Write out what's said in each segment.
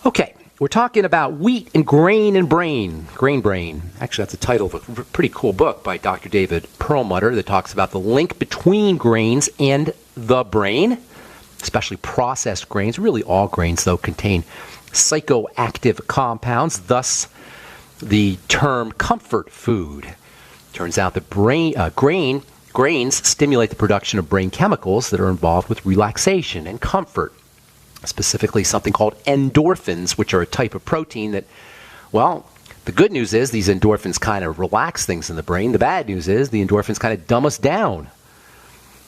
Okay, we're talking about wheat and grain and brain. Grain Brain. Actually, that's the title of a pretty cool book by Dr. David Perlmutter that talks about the link between grains and the brain, especially processed grains. Really all grains, though, contain psychoactive compounds, thus the term comfort food. Turns out that grains stimulate the production of brain chemicals that are involved with relaxation and comfort. Specifically something called endorphins, which are a type of protein that, well, the good news is these endorphins kind of relax things in the brain. The bad news is the endorphins kind of dumb us down.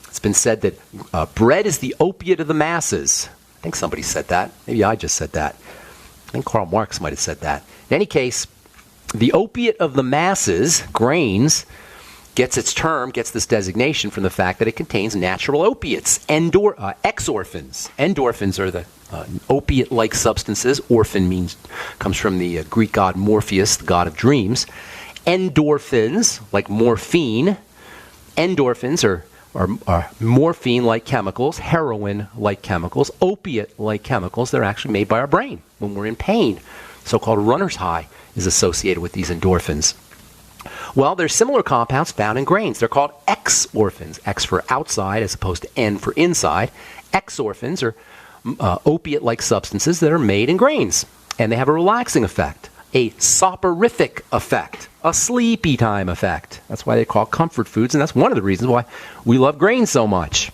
It's been said that bread is the opiate of the masses. I think somebody said that. Maybe I just said that. I think Karl Marx might have said that. In any case, the opiate of the masses, grains, gets this designation from the fact that it contains natural opiates, exorphins. Endorphins are the opiate-like substances. Orphan comes from the Greek god Morpheus, the god of dreams. Endorphins, like morphine. Endorphins are morphine-like chemicals, heroin-like chemicals, opiate-like chemicals that are actually made by our brain when we're in pain. So-called runner's high is associated with these endorphins. Well, there's similar compounds found in grains. They're called exorphins. X for outside as opposed to N for inside. Exorphins are opiate-like substances that are made in grains. And they have a relaxing effect, a soporific effect, a sleepy time effect. That's why they call comfort foods, and that's one of the reasons why we love grains so much.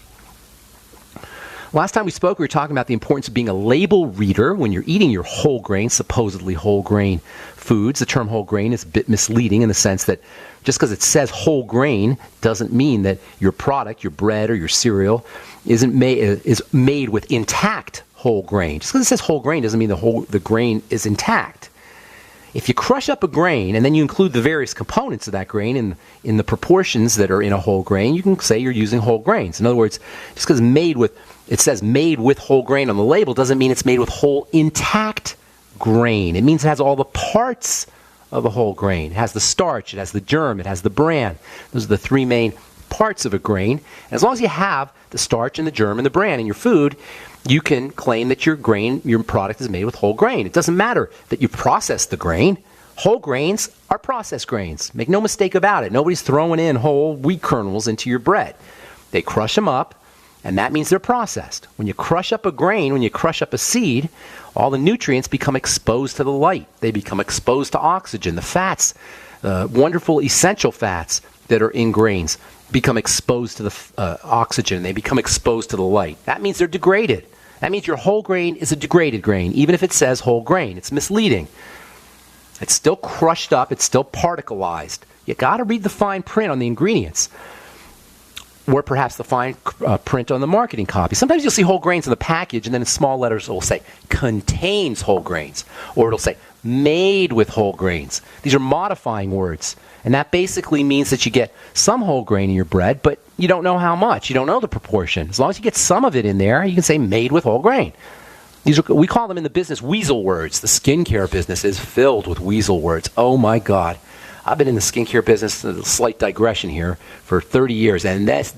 Last time we spoke, we were talking about the importance of being a label reader when you're eating your whole grain, supposedly whole grain foods. The term whole grain is a bit misleading in the sense that just because it says whole grain doesn't mean that your product, your bread or your cereal, is made with intact whole grain. Just because it says whole grain doesn't mean the grain is intact. If you crush up a grain and then you include the various components of that grain in the proportions that are in a whole grain, you can say you're using whole grains. In other words, just because it says made with whole grain on the label doesn't mean it's made with whole intact grain. It means it has all the parts of a whole grain. It has the starch, it has the germ, it has the bran. Those are the three main parts of a grain. And as long as you have the starch and the germ and the bran in your food, you can claim that your product is made with whole grain. It doesn't matter that you process the grain. Whole grains are processed grains. Make no mistake about it. Nobody's throwing in whole wheat kernels into your bread. They crush them up, and that means they're processed. When you crush up a grain, when you crush up a seed, all the nutrients become exposed to the light. They become exposed to oxygen. The fats, wonderful essential fats that are in grains, become exposed to the oxygen. They become exposed to the light. That means they're degraded. That means your whole grain is a degraded grain, even if it says whole grain. It's misleading. It's still crushed up. It's still particleized. You got to read the fine print on the ingredients, or perhaps the fine print on the marketing copy. Sometimes you'll see whole grains in the package, and then in small letters it will say contains whole grains, or it'll say made with whole grains. These are modifying words, and that basically means that you get some whole grain in your bread, but you don't know how much. You don't know the proportion. As long as you get some of it in there, you can say made with whole grain. We call them in the business weasel words. The skincare business is filled with weasel words. Oh my God. I've been in the skincare business, a slight digression here, for 30 years, and is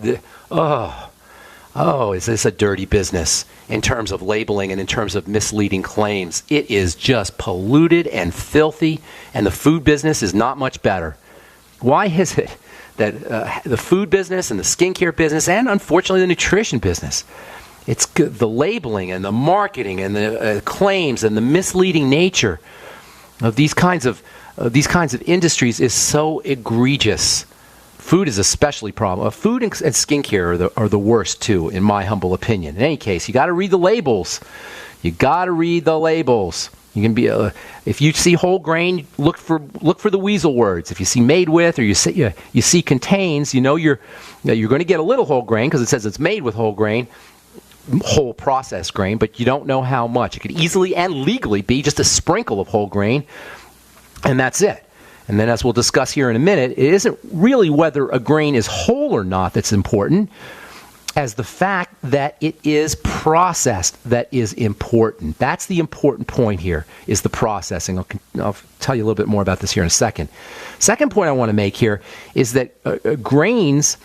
this a dirty business in terms of labeling and in terms of misleading claims? It is just polluted and filthy, and the food business is not much better. Why is it that the food business and the skincare business, and unfortunately the nutrition business, it's the labeling and the marketing and the claims and the misleading nature of these kinds of industries is so egregious. Food is especially a problem. Food and skincare are the worst too, in my humble opinion. In any case, you got to read the labels. You got to read the labels. You can be if you see whole grain, look for the weasel words. If you see made with, or you see contains, you know you're going to get a little whole grain because it says it's made with whole grain, whole processed grain, but you don't know how much. It could easily and legally be just a sprinkle of whole grain, and that's it. And then, as we'll discuss here in a minute, it isn't really whether a grain is whole or not that's important, as the fact that it is processed that is important. That's the important point here, is the processing. I'll tell you a little bit more about this here in a second. Second point I want to make here is that grains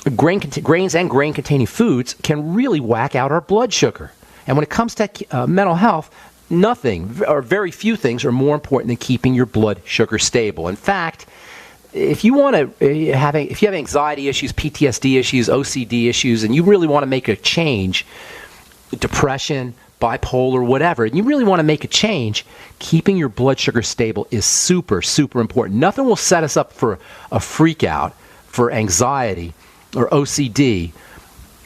and grain-containing foods can really whack out our blood sugar. And when it comes to mental health, nothing or very few things are more important than keeping your blood sugar stable. In fact, if you have anxiety issues, PTSD issues, OCD issues, and you really want to make a change, depression, bipolar, whatever, and you really want to make a change, keeping your blood sugar stable is super, super important. Nothing will set us up for a freak out, for anxiety or OCD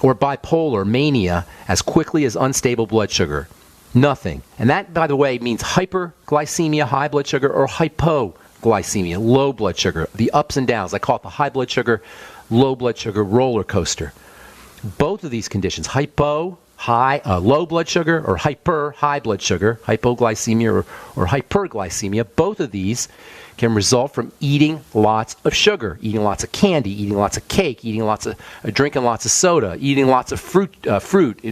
or bipolar mania as quickly as unstable blood sugar. Nothing. And that, by the way, means hyperglycemia, high blood sugar, or hypoglycemia, low blood sugar. The ups and downs. I call it the high blood sugar, low blood sugar roller coaster. Both of these conditions, low blood sugar, or high blood sugar, hypoglycemia or hyperglycemia, both of these can result from eating lots of sugar, eating lots of candy, eating lots of cake, drinking lots of soda, eating lots of fruit,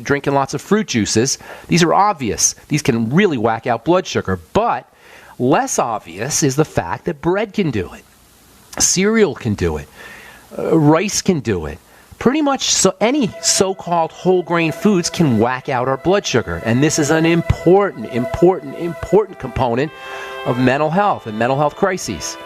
drinking lots of fruit juices. These are obvious. These can really whack out blood sugar. But less obvious is the fact that bread can do it. Cereal can do it. Rice can do it. Pretty much any so-called whole grain foods can whack out our blood sugar. And this is an important component of mental health and mental health crises.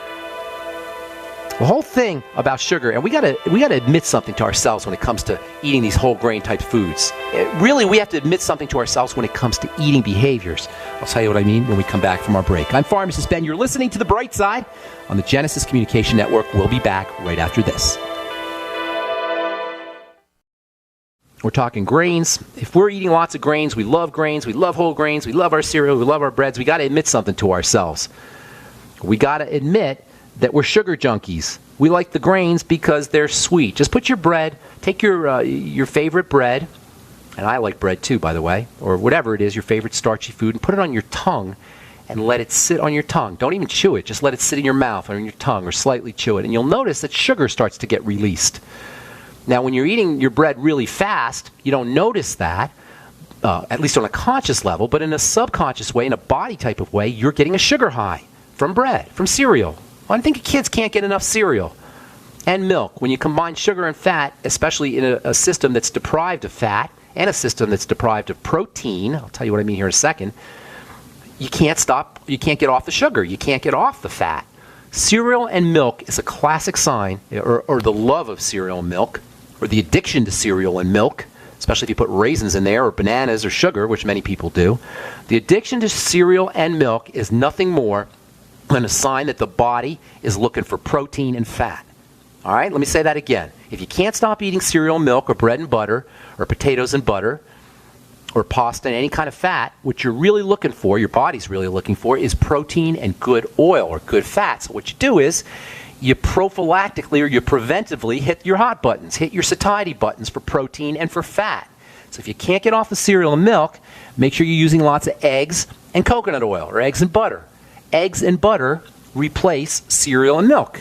The whole thing about sugar, and we gotta admit something to ourselves when it comes to eating these whole grain type foods. Really, we have to admit something to ourselves when it comes to eating behaviors. I'll tell you what I mean when we come back from our break. I'm Pharmacist Ben. You're listening to The Bright Side on the Genesis Communication Network. We'll be back right after this. We're talking grains. If we're eating lots of grains, we love whole grains, we love our cereal, we love our breads, we got to admit something to ourselves. We got to admit that we're sugar junkies. We like the grains because they're sweet. Just put your bread, take your favorite bread, and I like bread too, by the way, or whatever it is, your favorite starchy food, and put it on your tongue and let it sit on your tongue. Don't even chew it. Just let it sit in your mouth or in your tongue or slightly chew it, and you'll notice that sugar starts to get released. Now, when you're eating your bread really fast, you don't notice that, at least on a conscious level, but in a subconscious way, in a body type of way, you're getting a sugar high from bread, from cereal. Well, I think kids can't get enough cereal and milk. When you combine sugar and fat, especially in a system that's deprived of fat and a system that's deprived of protein, I'll tell you what I mean here in a second, you can't get off the sugar, you can't get off the fat. Cereal and milk is a classic sign, or the love of cereal and milk, or the addiction to cereal and milk, especially if you put raisins in there or bananas or sugar, which many people do. The addiction to cereal and milk is nothing more than a sign that the body is looking for protein and fat. All right, let me say that again. If you can't stop eating cereal and milk or bread and butter or potatoes and butter or pasta and any kind of fat, what you're really looking for, your body's really looking for, is protein and good oil or good fat. So what you do is you prophylactically or you preventively hit your hot buttons, hit your satiety buttons for protein and for fat. So if you can't get off the cereal and milk, make sure you're using lots of eggs and coconut oil or eggs and butter. Eggs and butter replace cereal and milk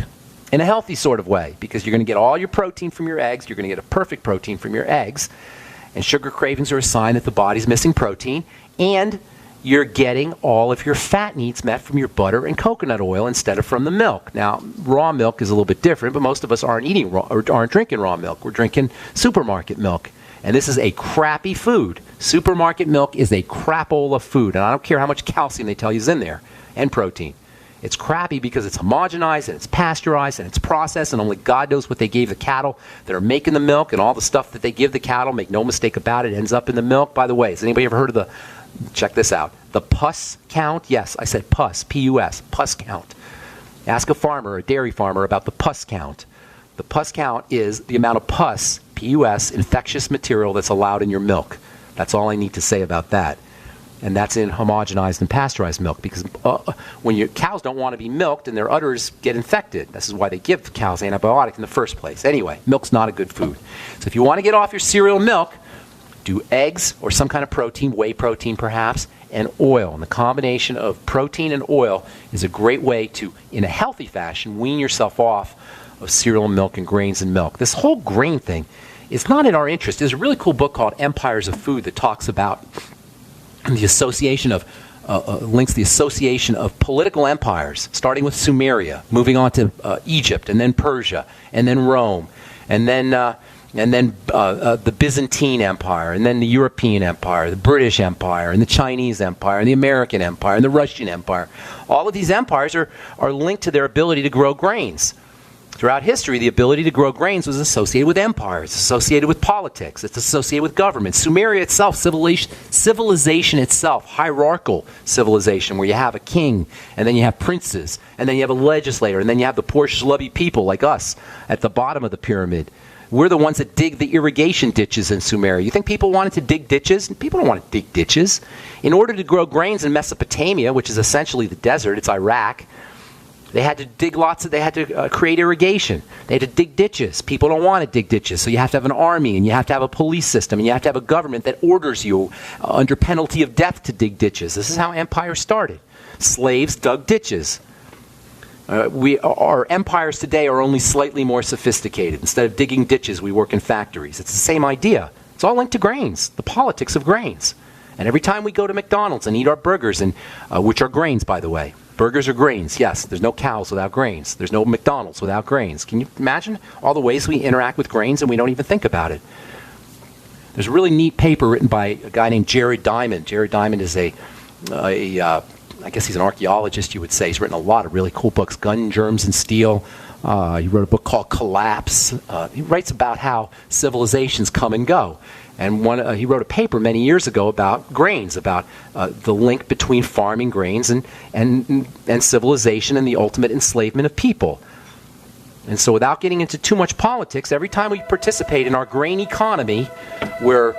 in a healthy sort of way because you're going to get all your protein from your eggs. You're going to get a perfect protein from your eggs. And sugar cravings are a sign that the body's missing protein. And you're getting all of your fat needs met from your butter and coconut oil instead of from the milk. Now, raw milk is a little bit different, but most of us aren't eating raw or aren't drinking raw milk. We're drinking supermarket milk. And this is a crappy food. Supermarket milk is a crapola food. And I don't care how much calcium they tell you is in there and protein. It's crappy because it's homogenized and it's pasteurized and it's processed and only God knows what they gave the cattle that are making the milk, and all the stuff that they give the cattle, make no mistake about it, ends up in the milk. By the way, has anybody ever heard of check this out, the pus count? Yes, I said pus, P-U-S, pus count. Ask a farmer, a dairy farmer, about the pus count. The pus count is the amount of pus, P-U-S, infectious material that's allowed in your milk. That's all I need to say about that. And that's in homogenized and pasteurized milk because when your cows don't want to be milked and their udders get infected. This is why they give cows antibiotics in the first place. Anyway, milk's not a good food. So if you want to get off your cereal milk, do eggs or some kind of protein, whey protein perhaps, and oil. And the combination of protein and oil is a great way to, in a healthy fashion, wean yourself off of cereal and milk and grains and milk. This whole grain thing is not in our interest. There's a really cool book called Empires of Food that talks about the association of links the association of political empires, starting with Sumeria, moving on to Egypt, and then Persia, and then Rome, and then and then the Byzantine Empire, and then the European Empire, the British Empire, and the Chinese Empire, and the American Empire, and the Russian Empire. All of these empires are linked to their ability to grow grains. Throughout history, the ability to grow grains was associated with empires, associated with politics, it's associated with government. Sumeria itself, civilization itself, hierarchical civilization, where you have a king, and then you have princes, and then you have a legislator, and then you have the poor schlubby people like us at the bottom of the pyramid. We're the ones that dig the irrigation ditches in Sumeria. You think people wanted to dig ditches? People don't want to dig ditches. In order to grow grains in Mesopotamia, which is essentially the desert, it's Iraq, they had to dig they had to create irrigation. They had to dig ditches. People don't want to dig ditches, so you have to have an army, and you have to have a police system, and you have to have a government that orders you under penalty of death to dig ditches. This is how empire started. Slaves dug ditches. Our empires today are only slightly more sophisticated. Instead of digging ditches, we work in factories. It's the same idea. It's all linked to grains, the politics of grains. And every time we go to McDonald's and eat our burgers, and which are grains, by the way. Burgers are grains, yes. There's no cows without grains. There's no McDonald's without grains. Can you imagine all the ways we interact with grains and we don't even think about it? There's a really neat paper written by a guy named Jared Diamond. Jared Diamond is I guess he's an archaeologist, you would say. He's written a lot of really cool books, Gun, Germs, and Steel. He wrote a book called Collapse. He writes about how civilizations come and go. And he wrote a paper many years ago about grains, about the link between farming grains and civilization and the ultimate enslavement of people. And so without getting into too much politics, every time we participate in our grain economy, we're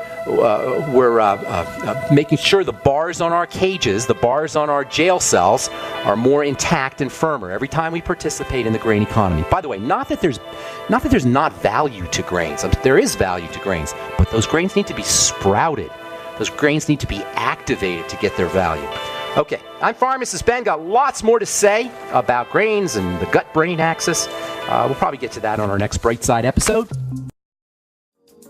making sure the bars on our cages, the bars on our jail cells are more intact and firmer every time we participate in the grain economy. By the way, not that there's not value to grains. There is value to grains, but those grains need to be sprouted. Those grains need to be activated to get their value. Okay, I'm Pharmacist Ben. Got lots more to say about grains and the gut-brain axis. We'll probably get to that on our next Bright Side episode.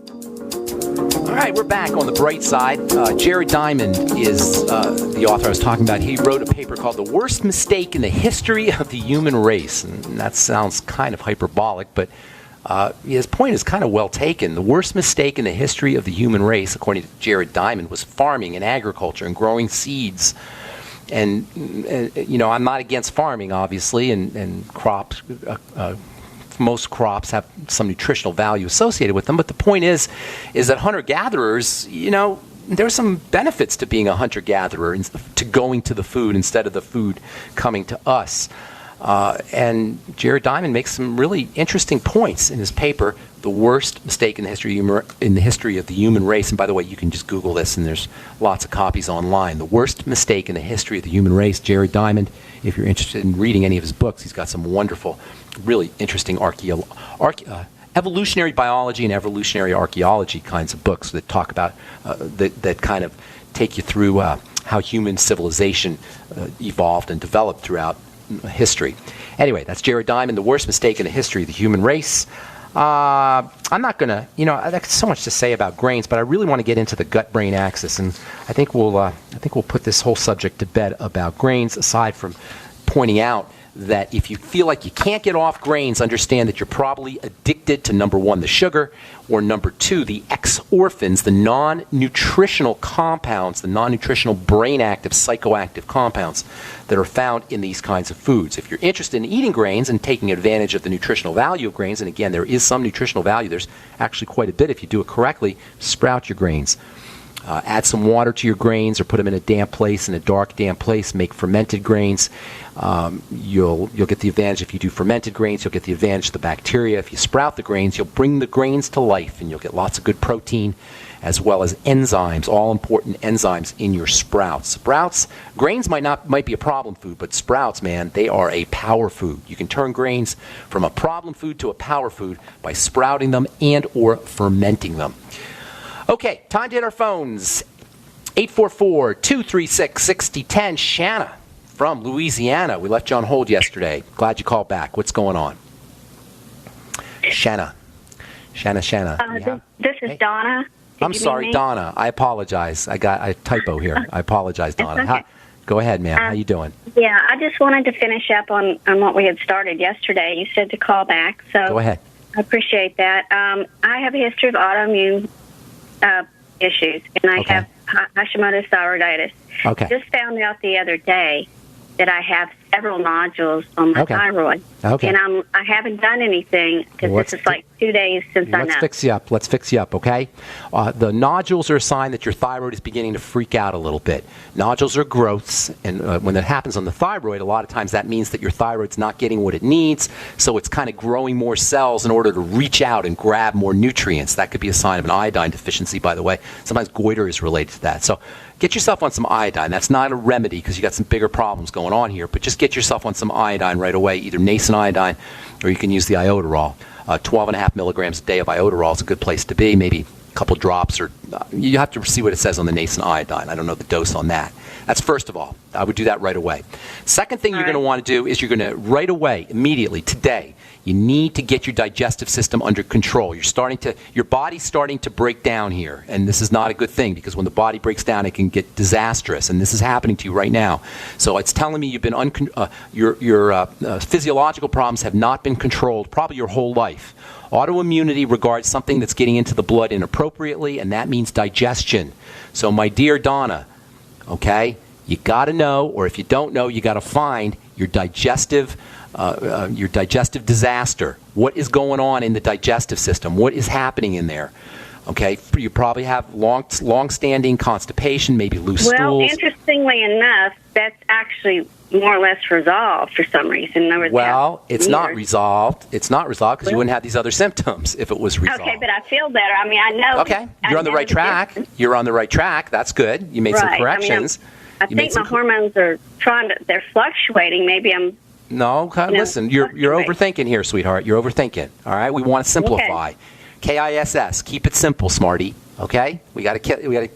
All right, we're back on the bright side. Jared Diamond is the author I was talking about. He wrote a paper called The Worst Mistake in the History of the Human Race. And that sounds kind of hyperbolic, but his point is kind of well taken. The worst mistake in the history of the human race, according to Jared Diamond, was farming and agriculture and growing seeds. And you know, I'm not against farming, obviously, and crops. Most crops have some nutritional value associated with them, but the point is that hunter-gatherers, you know, there's some benefits to being a hunter-gatherer, to going to the food instead of the food coming to us. And Jared Diamond makes some really interesting points in his paper, The Worst Mistake in the History of the Human Race. And by the way, you can just Google this, and there's lots of copies online. The Worst Mistake in the History of the Human Race, Jared Diamond. If you're interested in reading any of his books, he's got some wonderful, really interesting evolutionary biology and evolutionary archaeology kinds of books that talk about, that kind of take you through how human civilization evolved and developed throughout history. Anyway, that's Jared Diamond, The Worst Mistake in the History of the Human Race. I'm not going to, you know, there's so much to say about grains, but I really want to get into the gut-brain axis, and I think we'll put this whole subject to bed about grains, aside from pointing out that if you feel like you can't get off grains, understand that you're probably addicted to, number one, the sugar, or number two, the exorphins, the non-nutritional compounds, the non-nutritional brain-active, psychoactive compounds that are found in these kinds of foods. If you're interested in eating grains and taking advantage of the nutritional value of grains, and again, there is some nutritional value, there's actually quite a bit if you do it correctly, sprout your grains. Add some water to your grains, or put them in a damp place, in a dark, damp place. Make fermented grains. You'll get the advantage if you do fermented grains. You'll get the advantage of the bacteria. If you sprout the grains, you'll bring the grains to life, and you'll get lots of good protein, as well as enzymes, all important enzymes in your sprouts. Grains might be a problem food, but sprouts, man, they are a power food. You can turn grains from a problem food to a power food by sprouting them and or fermenting them. Okay, time to hit our phones. 844-236-6010. Shanna from Louisiana. We left you on hold yesterday. Glad you called back. What's going on? Shanna. This is Donna. I'm sorry, Donna. I apologize. I got a typo here. I apologize, Donna. Okay. Go ahead, ma'am. How you doing? Yeah, I just wanted to finish up on what we had started yesterday. You said to call back. So go ahead. I appreciate that. I have a history of autoimmune issues, and I have Hashimoto thyroiditis. Okay. Just found out the other day that I have several nodules on my thyroid. Okay. And I haven't done anything because this is like 2 days since I know. Let's fix you up, okay? The nodules are a sign that your thyroid is beginning to freak out a little bit. Nodules are growths, and when that happens on the thyroid, a lot of times that means that your thyroid's not getting what it needs, so it's kind of growing more cells in order to reach out and grab more nutrients. That could be a sign of an iodine deficiency, by the way. Sometimes goiter is related to that. So get yourself on some iodine. That's not a remedy because you got some bigger problems going on here, but just get yourself on some iodine right away, either nascent iodine or you can use the iodoral. 12.5 milligrams a day of iodoral is a good place to be, maybe a couple drops, or you have to see what it says on the nascent iodine. I don't know the dose on that. That's first of all. I would do that right away. Second thing you're going to want to do is you're going to right away, immediately, today, you need to get your digestive system under control. Your body's starting to break down here, and this is not a good thing because when the body breaks down, it can get disastrous, and this is happening to you right now. So it's telling me you've been your physiological problems have not been controlled probably your whole life. Autoimmunity regards something that's getting into the blood inappropriately, and that means digestion. So my dear Donna, okay, you got to know, or if you don't know, you got to find your digestive disaster. What is going on in the digestive system? What is happening in there? Okay, you probably have long-standing constipation, maybe loose stools. Well, interestingly enough, that's actually more or less resolved for some reason. It's not resolved. It's not resolved because you wouldn't have these other symptoms if it was resolved. Okay, but I feel better. I mean, I know. Okay, you're on the right track. You're on the right track. That's good. You made some corrections. I think my hormones are they're fluctuating. Maybe I'm... No, listen, you're overthinking here, sweetheart. You're overthinking. All right, we want to simplify. KISS, keep it simple, smarty. Okay, we got to do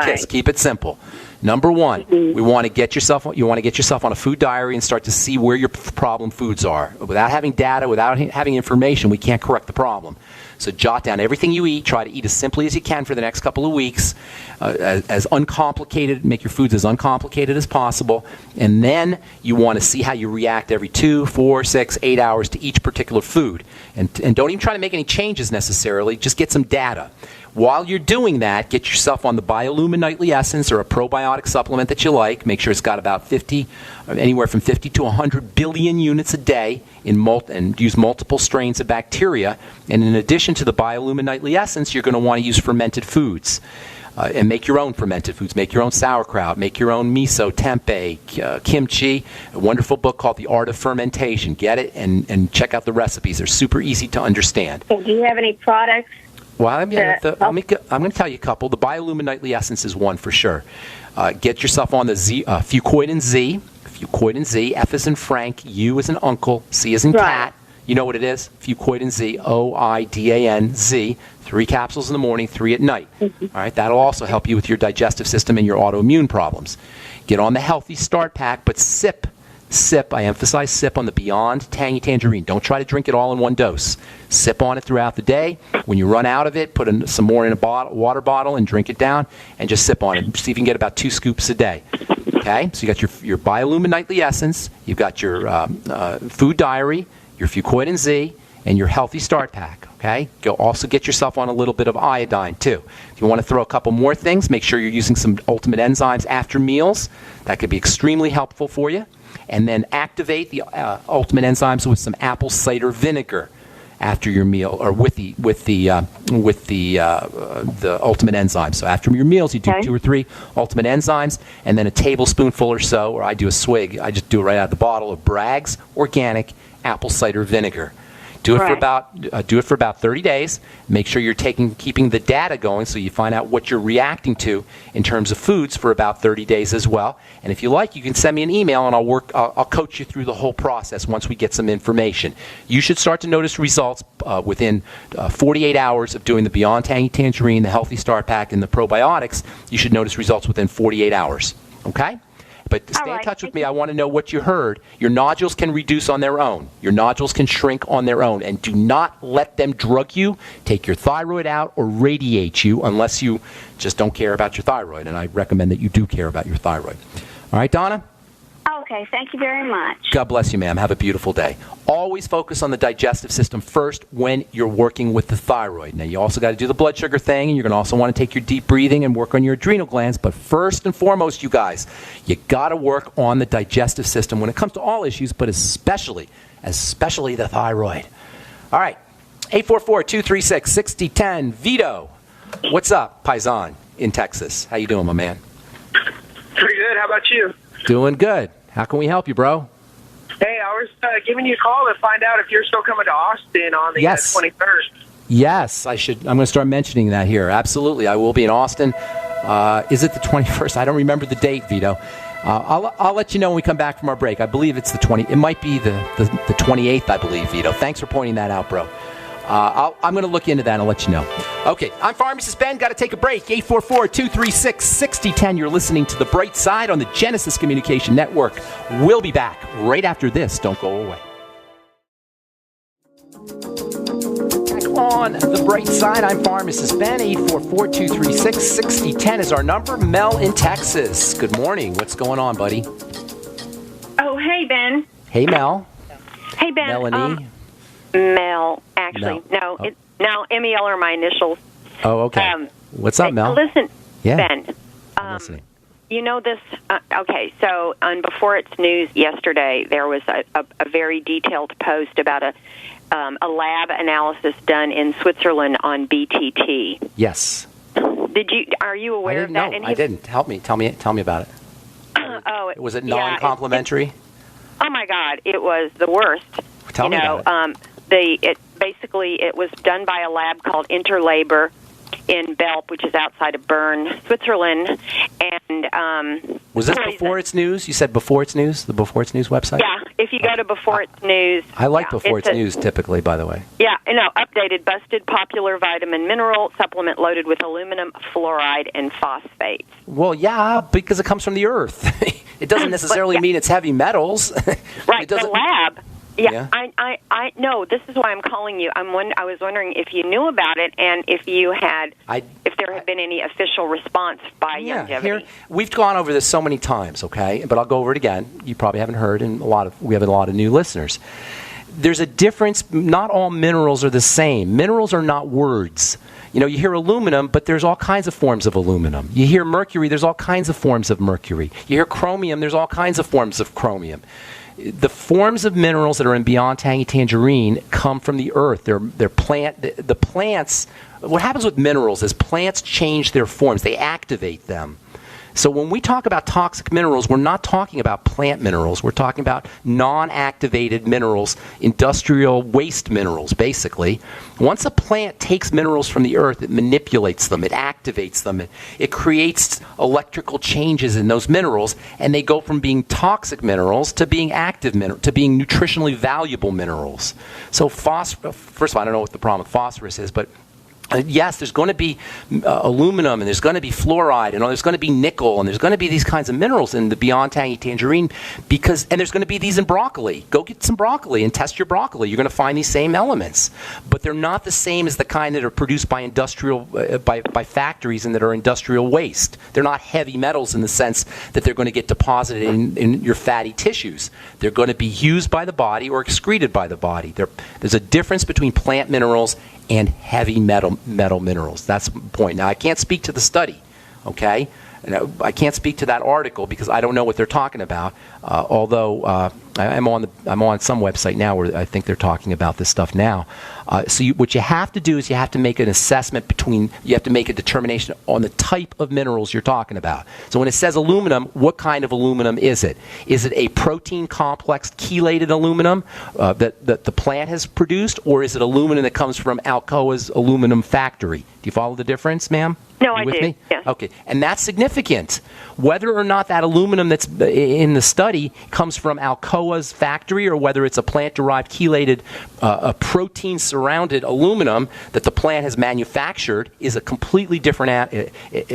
KISS. Keep it simple. Number one, you want to get yourself on a food diary and start to see where your problem foods are. Without having data, without having information, we can't correct the problem. So jot down everything you eat. Try to eat as simply as you can for the next couple of weeks, as uncomplicated. Make your foods as uncomplicated as possible, and then you want to see how you react every 2, 4, 6, 8 hours to each particular food. And don't even try to make any changes necessarily. Just get some data. While you're doing that, get yourself on the Biolumin Nightly Essence or a probiotic supplement that you like. Make sure it's got about anywhere from 50 to 100 billion units a day and use multiple strains of bacteria. And in addition to the Biolumin Nightly Essence, you're going to want to use fermented foods. And make your own fermented foods. Make your own sauerkraut. Make your own miso, tempeh, kimchi. A wonderful book called The Art of Fermentation. Get it and check out the recipes. They're super easy to understand. So do you have any products? Well, I'm going to tell you a couple. The Biolumin Nightly Essence is one for sure. Get yourself on the Fucoidin Z. Fucoidin Z. F as in Frank. U as in uncle. C as in cat. You know what it is? Fucoidin Z. OIDAN Z. 3 capsules in the morning, 3 at night. All right, that'll also help you with your digestive system and your autoimmune problems. Get on the Healthy Start Pack, but sip, I emphasize sip on the Beyond Tangy Tangerine. Don't try to drink it all in one dose. Sip on it throughout the day. When you run out of it, put some more in a water bottle and drink it down, and just sip on it. See if you can get about 2 scoops a day. Okay, so you got your Biolumin Nightly Essence, you've got your food diary, your Fucoidin Z, and your Healthy Start Pack. Okay, go also get yourself on a little bit of iodine too. If you want to throw a couple more things, make sure you're using some Ultimate Enzymes after meals. That could be extremely helpful for you. And then activate the Ultimate Enzymes with some apple cider vinegar after your meal, or with the Ultimate Enzymes. So after your meals, you do 2 or 3 Ultimate Enzymes, and then a tablespoonful or so, or I do a swig. I just do it right out of the bottle of Bragg's Organic Apple Cider Vinegar. Do it for about 30 days. Make sure you're keeping the data going so you find out what you're reacting to in terms of foods for about 30 days as well. And if you like, you can send me an email and I'll coach you through the whole process once we get some information. You should start to notice results within 48 hours of doing the Beyond Tangy Tangerine, the Healthy Start Pack, and the probiotics. You should notice results within 48 hours. Okay? But stay in touch with me. I want to know what you heard. Your nodules can reduce on their own. Your nodules can shrink on their own. And do not let them drug you, take your thyroid out, or radiate you unless you just don't care about your thyroid. And I recommend that you do care about your thyroid. All right, Donna? Okay, thank you very much. God bless you, ma'am. Have a beautiful day. Always focus on the digestive system first when you're working with the thyroid. Now, you also got to do the blood sugar thing, and you're going to also want to take your deep breathing and work on your adrenal glands. But first and foremost, you guys, you got to work on the digestive system when it comes to all issues, but especially the thyroid. All right, 844-236-6010. Vito, what's up, Paisan in Texas? How you doing, my man? Pretty good. How about you? Doing good. How can we help you, bro? Hey, I was giving you a call to find out if you're still coming to Austin on the 21st. Yes, I should. I'm going to start mentioning that here. Absolutely. I will be in Austin. Is it the 21st? I don't remember the date, Vito. I'll let you know when we come back from our break. I believe it's the 20. It might be the 28th, I believe, Vito. Thanks for pointing that out, bro. I'm going to look into that and I'll let you know. Okay, I'm Pharmacist Ben. Got to take a break. 844-236-6010. You're listening to The Bright Side on the Genesis Communication Network. We'll be back right after this. Don't go away. Back on The Bright Side, I'm Pharmacist Ben. 844-236-6010 is our number. Mel in Texas. Good morning. What's going on, buddy? Oh, hey, Ben. Hey, Mel. Hey, Ben. Melanie. Mel, actually. Mel. No, MEL are my initials. Oh, okay. What's up, Mel? Listen, Yeah. Ben. I'm listening. You know this, okay, so on Before It's News yesterday, there was a very detailed post about a lab analysis done in Switzerland on BTT. Yes. Are you aware of that? No, I didn't. Help me. Tell me about it. Was it non-complimentary? Oh, my God. It was the worst. Tell me about it. It was done by a lab called Interlabor in Belp, which is outside of Bern, Switzerland. And was this Before It's News? You said Before It's News, the Before It's News website? Yeah, if you go to Before It's News. I like Before It's News typically, by the way. Yeah, updated, busted, popular vitamin mineral supplement loaded with aluminum, fluoride, and phosphates. Well, yeah, because it comes from the earth. It doesn't necessarily mean it's heavy metals. Right, the lab. Yeah. I know. This is why I'm calling you. I was wondering if you knew about it and if you had, if there had been any official response by Longevity. Here, we've gone over this so many times, okay? But I'll go over it again. You probably haven't heard, and we have a lot of new listeners. There's a difference. Not all minerals are the same. Minerals are not words. You hear aluminum, but there's all kinds of forms of aluminum. You hear mercury, there's all kinds of forms of mercury. You hear chromium, there's all kinds of forms of chromium. The forms of minerals that are in Beyond Tangy Tangerine come from the earth. They're the plants. What happens with minerals is plants change their forms. They activate them. So when we talk about toxic minerals, we're not talking about plant minerals. We're talking about non-activated minerals, industrial waste minerals, basically. Once a plant takes minerals from the earth, it manipulates them, it activates them, it creates electrical changes in those minerals, and they go from being toxic minerals to being active minerals, to being nutritionally valuable minerals. So first of all, I don't know what the problem with phosphorus is, but yes, there's going to be aluminum, and there's going to be fluoride, and there's going to be nickel, and there's going to be these kinds of minerals in the Beyond Tangy Tangerine, and there's going to be these in broccoli. Go get some broccoli and test your broccoli. You're going to find these same elements, but they're not the same as the kind that are produced by by factories and that are industrial waste. They're not heavy metals in the sense that they're going to get deposited in your fatty tissues. They're going to be used by the body or excreted by the body. There's a difference between plant minerals and heavy metal minerals. That's the point. Now, I can't speak to the study, okay? I can't speak to that article because I don't know what they're talking about. Although I'm on some website now where I think they're talking about this stuff now. So what you have to do is you have to make an assessment you have to make a determination on the type of minerals you're talking about. So when it says aluminum, what kind of aluminum is it? Is it a protein complex chelated aluminum that the plant has produced, or is it aluminum that comes from Alcoa's aluminum factory? Do you follow the difference, ma'am? No, I do. Yeah. Okay, and that's significant. Whether or not that aluminum that's in the study comes from Alcoa's factory or whether it's a plant-derived chelated, a protein-surrounded aluminum that the plant has manufactured is a completely different.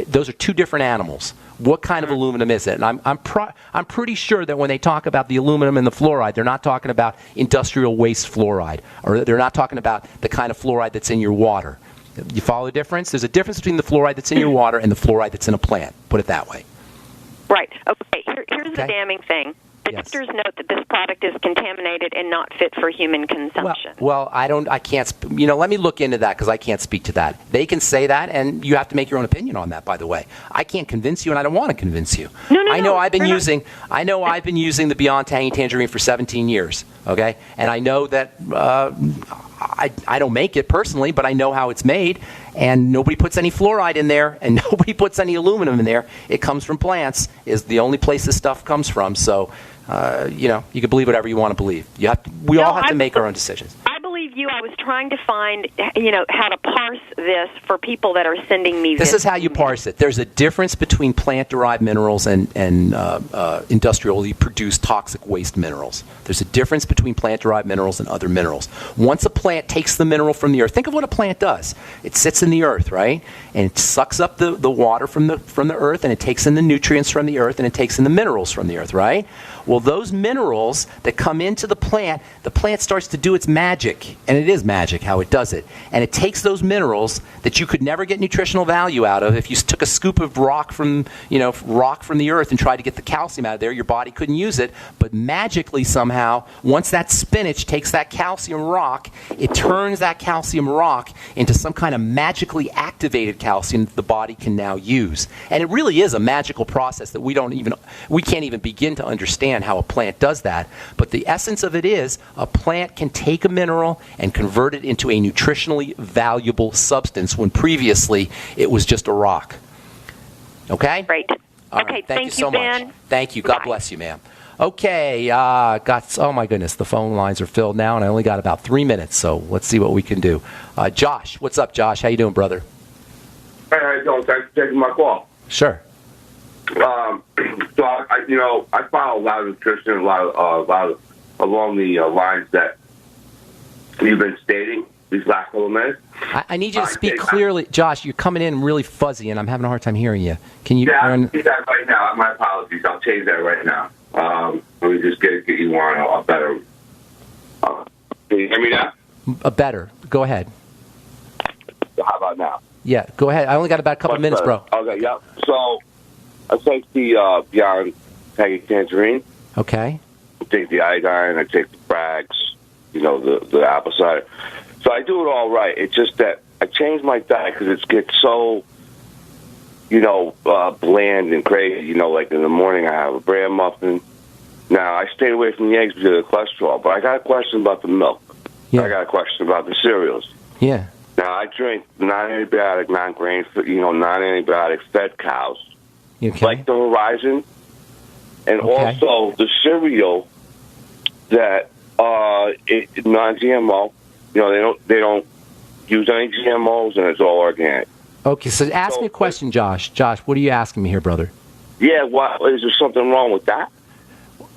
Those are two different animals. What kind of aluminum is it? And I'm pretty sure that when they talk about the aluminum and the fluoride, they're not talking about industrial waste fluoride, or they're not talking about the kind of fluoride that's in your water. You follow the difference? There's a difference between the fluoride that's in your water and the fluoride that's in a plant. Put it that way. Right. Okay. Here's the damning thing. The doctors note that this product is contaminated and not fit for human consumption. Well, I can't, let me look into that because I can't speak to that. They can say that, and you have to make your own opinion on that, by the way. I can't convince you, and I don't want to convince you. I know I've been using the Beyond Tangy Tangerine for 17 years, okay? And I know that I don't make it personally, but I know how it's made, and nobody puts any fluoride in there, and nobody puts any aluminum in there. It comes from plants, is the only place this stuff comes from. So, you can believe whatever you want to believe. We all have to make our own decisions. I believe you. I was trying to find, how to parse this for people that are sending me this. This is how you parse it. There's a difference between plant-derived minerals and industrially produced toxic waste minerals. There's a difference between plant-derived minerals and other minerals. Once a plant takes the mineral from the earth, think of what a plant does. It sits in the earth, right? And it sucks up the water from the earth, and it takes in the nutrients from the earth, and it takes in the minerals from the earth, right? Well, those minerals that come into the plant starts to do its magic, and it is magic how it does it. And it takes those minerals that you could never get nutritional value out of. If you took a scoop of rock from the earth and tried to get the calcium out of there, your body couldn't use it. But magically somehow, once that spinach takes that calcium rock, it turns that calcium rock into some kind of magically activated calcium that the body can now use. And it really is a magical process that we can't even begin to understand how a plant does that. But the essence of it is a plant can take a mineral and convert it into a nutritionally valuable substance when previously it was just a rock. Okay? Great. All okay, right. thank you so Ben. much. Thank you. God bless you, ma'am. Okay, oh my goodness, the phone lines are filled now, and I only got about 3 minutes, so let's see what we can do. Josh, what's up, Josh? How you doing, brother? Hey, how you doing? Thanks for taking my call. Sure. So I follow a lot of nutrition, a lot of along the lines that you've been stating these last couple of minutes. I need you to speak clearly. Josh, you're coming in really fuzzy, and I'm having a hard time hearing you. Can you? Yeah, I'll do that right now. My apologies. I'll change that right now. Let me just get you on a better... can you hear me now? Better. Go ahead. How about now? Yeah, go ahead. I only got about a couple minutes, bro. Okay, yeah. So, I take the Beyond Tangy Tangerine. Okay. I take the iodine. I take the Brags. The apple cider. So I do it all right. It's just that I change my diet because it gets so, bland and crazy. Like in the morning I have a bran muffin. Now, I stay away from the eggs because of the cholesterol, but I got a question about the milk. Yeah. I got a question about the cereals. Yeah. Now, I drink non-antibiotic, non-grain, non-antibiotic fed cows, like the Horizon, and also the cereal that non-GMO. They don't use any GMOs, and it's all organic. Okay, so ask me a question, Josh. Josh, what are you asking me here, brother? Yeah, is there something wrong with that?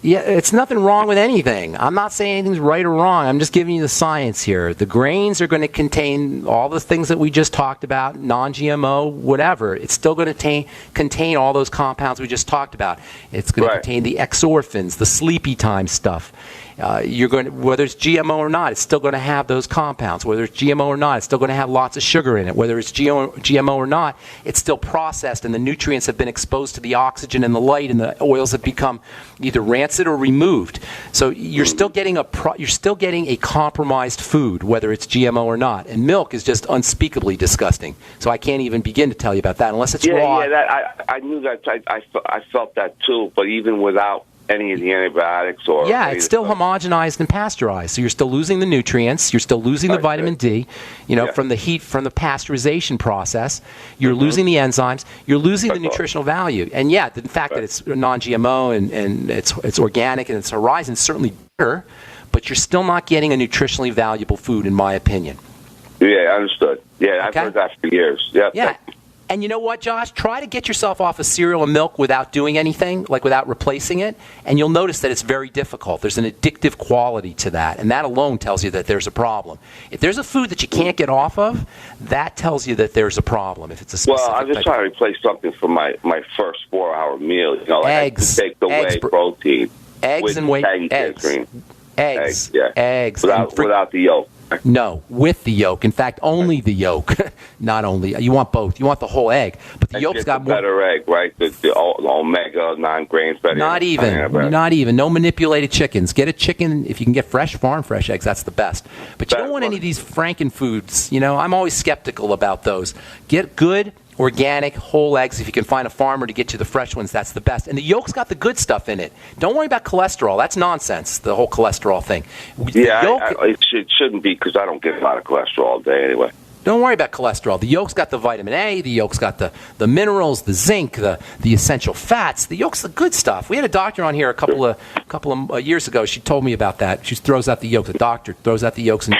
Yeah, it's nothing wrong with anything. I'm not saying anything's right or wrong. I'm just giving you the science here. The grains are going to contain all the things that we just talked about, non-GMO, whatever. It's still going to contain all those compounds we just talked about. It's going to contain the exorphins, the sleepy time stuff. Whether it's GMO or not, it's still going to have those compounds. Whether it's GMO or not, it's still going to have lots of sugar in it. Whether it's GMO or not, it's still processed, and the nutrients have been exposed to the oxygen and the light, and the oils have become either rancid or removed. So you're still getting a compromised food, whether it's GMO or not. And milk is just unspeakably disgusting. So I can't even begin to tell you about that unless it's raw. Yeah, I knew that. I felt that too. But even without any of the antibiotics it's still homogenized and pasteurized, so you're still losing the nutrients, you're still losing the vitamin D, from the heat, from the pasteurization process, you're losing the enzymes, you're losing the nutritional value. And the fact that it's non-GMO and it's organic and it's Horizon is certainly better, but you're still not getting a nutritionally valuable food, in my opinion. Yeah, understood. Yeah, I've heard that for years. Yeah. And you know what, Josh? Try to get yourself off of cereal and milk without doing anything, like without replacing it, and you'll notice that it's very difficult. There's an addictive quality to that, and that alone tells you that there's a problem. If there's a food that you can't get off of, that tells you that there's a problem. If it's a specific I'm just trying to replace something for my first 4-hour meal. Eggs. I take the whey protein. Eggs and whey. Eggs. Without the yolk. No, with the yolk. In fact, only the yolk. Not only. You want both. You want the whole egg. But the yolk's got more. Better egg, right? The omega 9 grains better. Not even. No manipulated chickens. Get a chicken if you can get fresh, farm fresh eggs. That's the best. But you don't want any of these Frankenfoods. You know, I'm always skeptical about those. Get good, organic, whole eggs. If you can find a farmer to get you the fresh ones, that's the best. And the yolk's got the good stuff in it. Don't worry about cholesterol. That's nonsense, the whole cholesterol thing. Yeah, it shouldn't be, because I don't get a lot of cholesterol all day anyway. Don't worry about cholesterol. The yolk's got the vitamin A. The yolk's got the minerals, the zinc, the essential fats. The yolk's the good stuff. We had a doctor on here a couple of years ago. She told me about that. She throws out the yolk. The doctor throws out the yolks and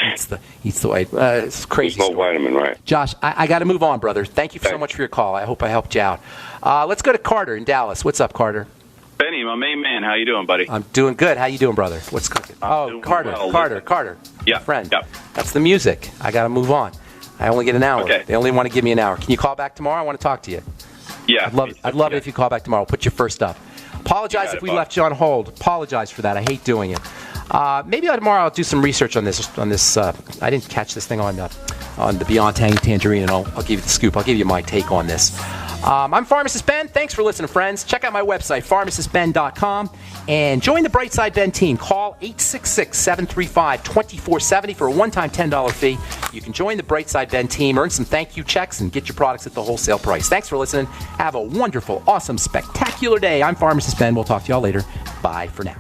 eats the white. It's crazy. There's no vitamin, right? Josh, I got to move on, brother. Thank you so much for your call. I hope I helped you out. Let's go to Carter in Dallas. What's up, Carter? Benny, my main man. How you doing, buddy? I'm doing good. How you doing, brother? What's cooking? Carter. Yeah, friend. Yep. That's the music. I got to move on. I only get an hour. Okay. They only want to give me an hour. Can you call back tomorrow? I want to talk to you. Yeah. I'd love it if you call back tomorrow. Put you first up. Apologize if we left you on hold. Apologize for that. I hate doing it. Maybe tomorrow I'll do some research on this. I didn't catch this thing on the Beyond Tangy Tangerine, and I'll give you the scoop. I'll give you my take on this. I'm Pharmacist Ben. Thanks for listening, friends. Check out my website, pharmacistben.com, and join the Brightside Ben team. Call 866-735-2470 for a one-time $10 fee. You can join the Brightside Ben team, earn some thank you checks, and get your products at the wholesale price. Thanks for listening. Have a wonderful, awesome, spectacular day. I'm Pharmacist Ben. We'll talk to y'all later. Bye for now.